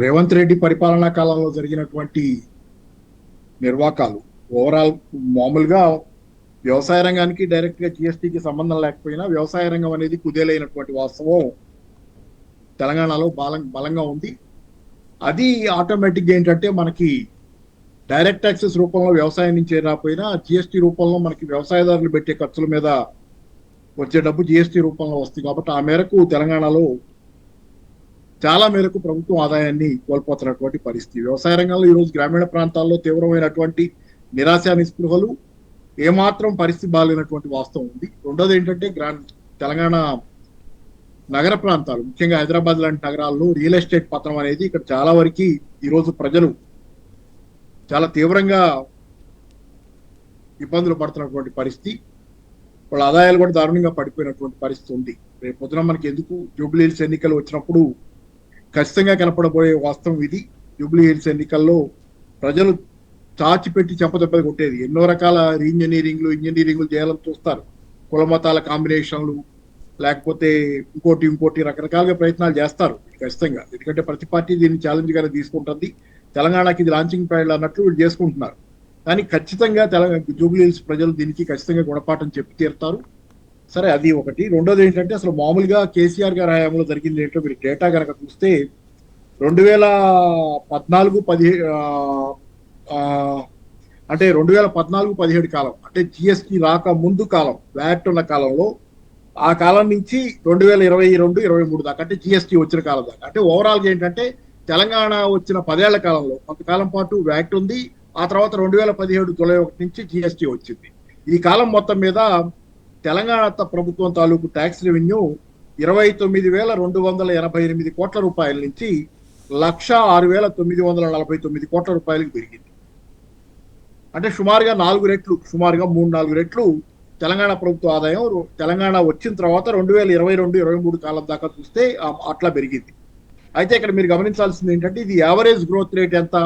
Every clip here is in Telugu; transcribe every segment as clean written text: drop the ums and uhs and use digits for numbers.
రేవంత్ రెడ్డి పరిపాలనా కాలంలో జరిగినటువంటి నిర్వాకాలు ఓవరాల్ మామూలుగా వ్యవసాయ రంగానికి డైరెక్ట్ గా జిఎస్టికి సంబంధం లేకపోయినా వ్యవసాయ రంగం అనేది కుదేలైనటువంటి వాస్తవం తెలంగాణలో బలంగా ఉంది. అది ఆటోమేటిక్ గా ఏంటంటే మనకి డైరెక్ట్ ట్యాక్సెస్ రూపంలో వ్యవసాయం నుంచి రాకపోయినా జిఎస్టి రూపంలో మనకి వ్యవసాయదారులు పెట్టే ఖర్చుల మీద వచ్చే డబ్బు జిఎస్టి రూపంలో వస్తుంది. కాబట్టి ఆ మేరకు తెలంగాణలో చాలా మేరకు ప్రభుత్వం ఆదాయాన్ని కోల్పోతున్నటువంటి పరిస్థితి. వ్యవసాయ రంగంలో ఈరోజు గ్రామీణ ప్రాంతాల్లో తీవ్రమైనటువంటి నిరాశ నిస్పృహలు, ఏమాత్రం పరిస్థితి బాగాలేనటువంటి వాస్తవం ఉంది. రెండోది ఏంటంటే తెలంగాణ నగర ప్రాంతాలు, ముఖ్యంగా హైదరాబాద్ లాంటి నగరాల్లో రియల్ ఎస్టేట్ పతనం అనేది ఇక్కడ చాలా వరకు ఈరోజు ప్రజలు చాలా తీవ్రంగా ఇబ్బందులు పడుతున్నటువంటి పరిస్థితి. వాళ్ళ ఆదాయాలు కూడా దారుణంగా పడిపోయినటువంటి పరిస్థితి ఉంది. రేపు పొద్దున మనకి ఎందుకు జూబ్లీ హిల్స్ ఎన్నికలు వచ్చినప్పుడు ఖచ్చితంగా కనపడబోయే వాస్తవం ఇది. జూబ్లీ హిల్స్ ఎన్నికల్లో ప్రజలు చాచిపెట్టి చెంపదెబ్బలు కొట్టేది. ఎన్నో రకాల ఇంజనీరింగ్లు చేయాలని చూస్తారు. కుల మతాల కాంబినేషన్లు, లేకపోతే ఇంకోటి రకరకాలుగా ప్రయత్నాలు చేస్తారు ఖచ్చితంగా. ఎందుకంటే ప్రతి పార్టీ దీన్ని ఛాలెంజ్ గానే తీసుకుంటుంది. తెలంగాణకి ఇది లాంచింగ్ ప్యాడ్ అన్నట్లు వీళ్ళు చేసుకుంటున్నారు. కానీ ఖచ్చితంగా జూబ్లీ హిల్స్ ప్రజలు దీనికి ఖచ్చితంగా గుణపాఠం చెప్పి తీరుతారు. సరే, అది ఒకటి. రెండోది ఏంటంటే అసలు మామూలుగా కేసీఆర్ గారి హయాంలో జరిగింది ఏంటో మీరు డేటా కనుక చూస్తే 2014-17 అంటే 2014-17 కాలం, అంటే జిఎస్టి రాక ముందు కాలం, వ్యాట్ ఉన్న కాలంలో, ఆ కాలం నుంచి 2022-23 దాకా, అంటే జిఎస్టి వచ్చిన కాలం దాకా, అంటే ఓవరాల్ గా ఏంటంటే తెలంగాణ వచ్చిన 10 ఏళ్ల కాలంలో కొంతకాలం పాటు వ్యాట్ ఉంది. ఆ తర్వాత 2017 జూలై 1 నుంచి జిఎస్టి వచ్చింది. ఈ కాలం మొత్తం మీద తెలంగాణ ప్రభుత్వం తాలూకు ట్యాక్స్ రెవెన్యూ 29,288 కోట్ల రూపాయల నుంచి 1,06,949 కోట్ల రూపాయలకు పెరిగింది. అంటే సుమారుగా 3-4 రెట్లు తెలంగాణ ప్రభుత్వ ఆదాయం తెలంగాణ వచ్చిన తర్వాత 2022-23 కాలం దాకా చూస్తే అట్లా పెరిగింది. అయితే ఇక్కడ మీరు గమనించాల్సింది ఏంటంటే ఇది యావరేజ్ గ్రోత్ రేట్ ఎంత,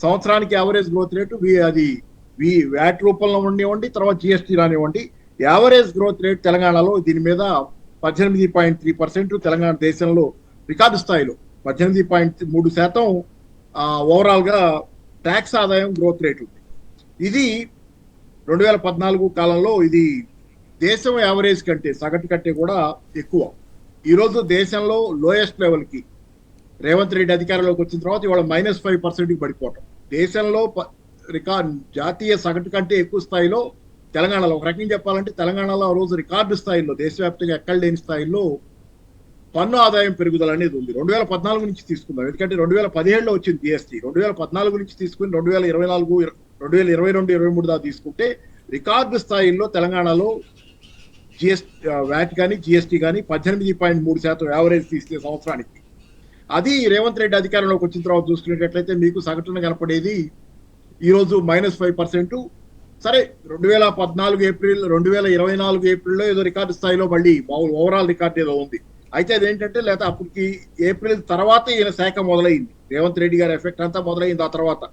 సంవత్సరానికి యావరేజ్ గ్రోత్ రేటు అది వ్యాట్ రూపంలో ఉండివ్వండి, తర్వాత జిఎస్టీ రానివ్వండి, యావరేజ్ గ్రోత్ రేట్ తెలంగాణలో దీని మీద 18.3% తెలంగాణ దేశంలో రికార్డు స్థాయిలో 18.3% ఓవరాల్ గా ట్యాక్స్ ఆదాయం గ్రోత్ రేట్ ఉంది. ఇది 2014 కాలంలో ఇది దేశం యావరేజ్ కంటే, సగటు కంటే కూడా ఎక్కువ. ఈరోజు దేశంలో లోయెస్ట్ లెవెల్ కి రేవంత్ రెడ్డి అధికారంలోకి వచ్చిన తర్వాత ఇవాళ -5% పడిపోవటం. దేశంలో జాతీయ సగటు కంటే ఎక్కువ స్థాయిలో తెలంగాణలో, ఒక రకంగా చెప్పాలంటే తెలంగాణలో ఆ రోజు రికార్డు స్థాయిలో, దేశవ్యాప్తంగా ఎక్కడ లేని స్థాయిలో పన్ను ఆదాయం పెరుగుదల అనేది ఉంది. 2014 నుంచి తీసుకుందాం, ఎందుకంటే 2017లో వచ్చింది జిఎస్టీ. 2014 నుంచి తీసుకుని 2022-23 దాకా తీసుకుంటే రికార్డు స్థాయిలో తెలంగాణలో వ్యాట్ కానీ జిఎస్టీ కానీ 18.3% యావరేజ్ తీస్తే సంవత్సరానికి. అది రేవంత్ రెడ్డి అధికారంలోకి వచ్చిన తర్వాత చూసుకునేటట్లయితే మీకు సగటున కనపడేది ఈరోజు -5%. సరే, 2014 ఏప్రిల్ 2024 ఏప్రిల్లో ఏదో రికార్డు స్థాయిలో మళ్ళీ ఓవరాల్ రికార్డు ఏదో ఉంది. అయితే అదేంటంటే లేదా అప్పటికి ఏప్రిల్ తర్వాత ఈయన శాఖ మొదలైంది, రేవంత్ రెడ్డి గారి ఎఫెక్ట్ అంతా మొదలైంది ఆ తర్వాత.